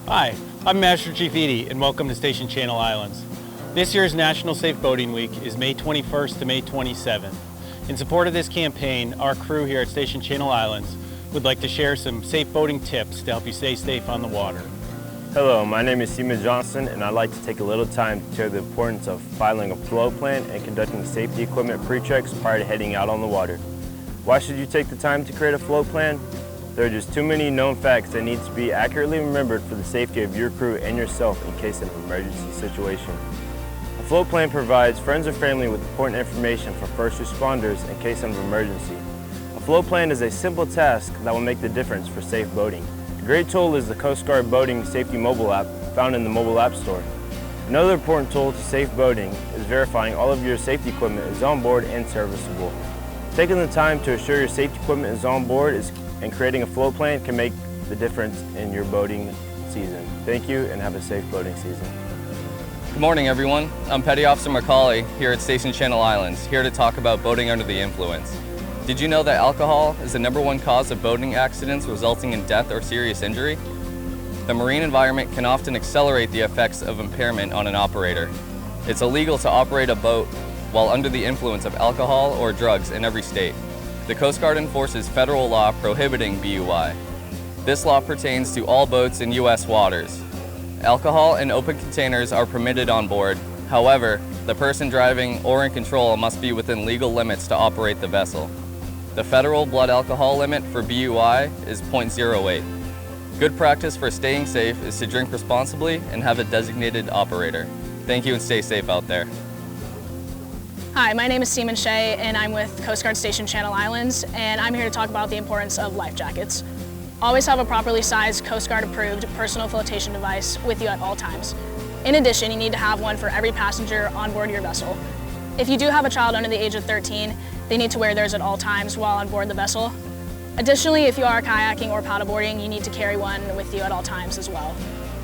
Hi, I'm Master Chief Edie, and welcome to Station Channel Islands. This year's National Safe Boating Week is May 21st to May 27th. In support of this campaign, our crew here at Station Channel Islands would like to share some safe boating tips to help you stay safe on the water. Hello, my name is Seaman Johnson, and I'd like to take a little time to share the importance of filing a float plan and conducting safety equipment pre-checks prior to heading out on the water. Why should you take the time to create a float plan? There are just too many known facts that need to be accurately remembered for the safety of your crew and yourself in case of an emergency situation. A float plan provides friends or family with important information for first responders in case of an emergency. A float plan is a simple task that will make the difference for safe boating. A great tool is the Coast Guard Boating Safety mobile app found in the mobile app store. Another important tool to safe boating is verifying all of your safety equipment is on board and serviceable. Taking the time to assure your safety equipment is on board and creating a float plan can make the difference in your boating season. Thank you and have a safe boating season. Good morning, everyone. I'm Petty Officer Macaulay here at Station Channel Islands, here to talk about boating under the influence. Did you know that alcohol is the #1 cause of boating accidents resulting in death or serious injury? The marine environment can often accelerate the effects of impairment on an operator. It's illegal to operate a boat while under the influence of alcohol or drugs in every state. The Coast Guard enforces federal law prohibiting BUI. This law pertains to all boats in U.S. waters. Alcohol in open containers are permitted on board. However, the person driving or in control must be within legal limits to operate the vessel. The federal blood alcohol limit for BUI is 0.08. Good practice for staying safe is to drink responsibly and have a designated operator. Thank you and stay safe out there. Hi, my name is Seaman Shea and I'm with Coast Guard Station Channel Islands, and I'm here to talk about the importance of life jackets. Always have a properly sized Coast Guard approved personal flotation device with you at all times. In addition, you need to have one for every passenger on board your vessel. If you do have a child under the age of 13, they need to wear theirs at all times while on board the vessel. Additionally, if you are kayaking or paddleboarding, you need to carry one with you at all times as well.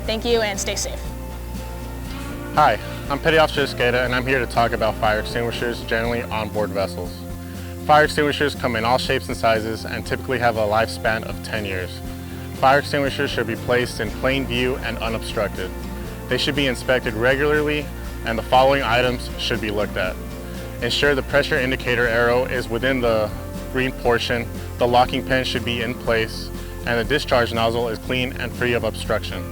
Thank you and stay safe. Hi, I'm Petty Officer Escada, and I'm here to talk about fire extinguishers generally on board vessels. Fire extinguishers come in all shapes and sizes and typically have a lifespan of 10 years. Fire extinguishers should be placed in plain view and unobstructed. They should be inspected regularly, and the following items should be looked at. Ensure the pressure indicator arrow is within the green portion, the locking pin should be in place, and the discharge nozzle is clean and free of obstruction.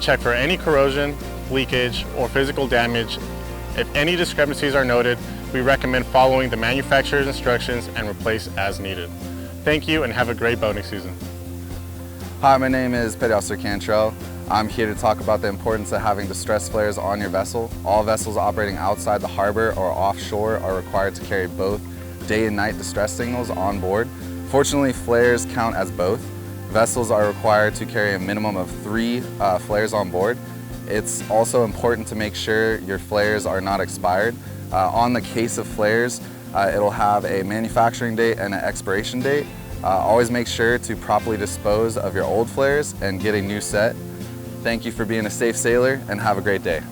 Check for any corrosion, leakage, or physical damage. If any discrepancies are noted, we recommend following the manufacturer's instructions and replace as needed. Thank you and have a great boating season. Hi, my name is Petty Officer Cantrell. I'm here to talk about the importance of having distress flares on your vessel. All vessels operating outside the harbor or offshore are required to carry both day and night distress signals on board. Fortunately, flares count as both. Vessels are required to carry a minimum of 3 flares on board. It's also important to make sure your flares are not expired. On the case of flares, it'll have a manufacturing date and an expiration date. Always make sure to properly dispose of your old flares and get a new set. Thank you for being a safe sailor and have a great day.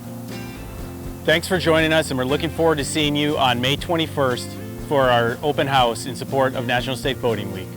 Thanks for joining us, and we're looking forward to seeing you on May 21st for our open house in support of National Safe Boating Week.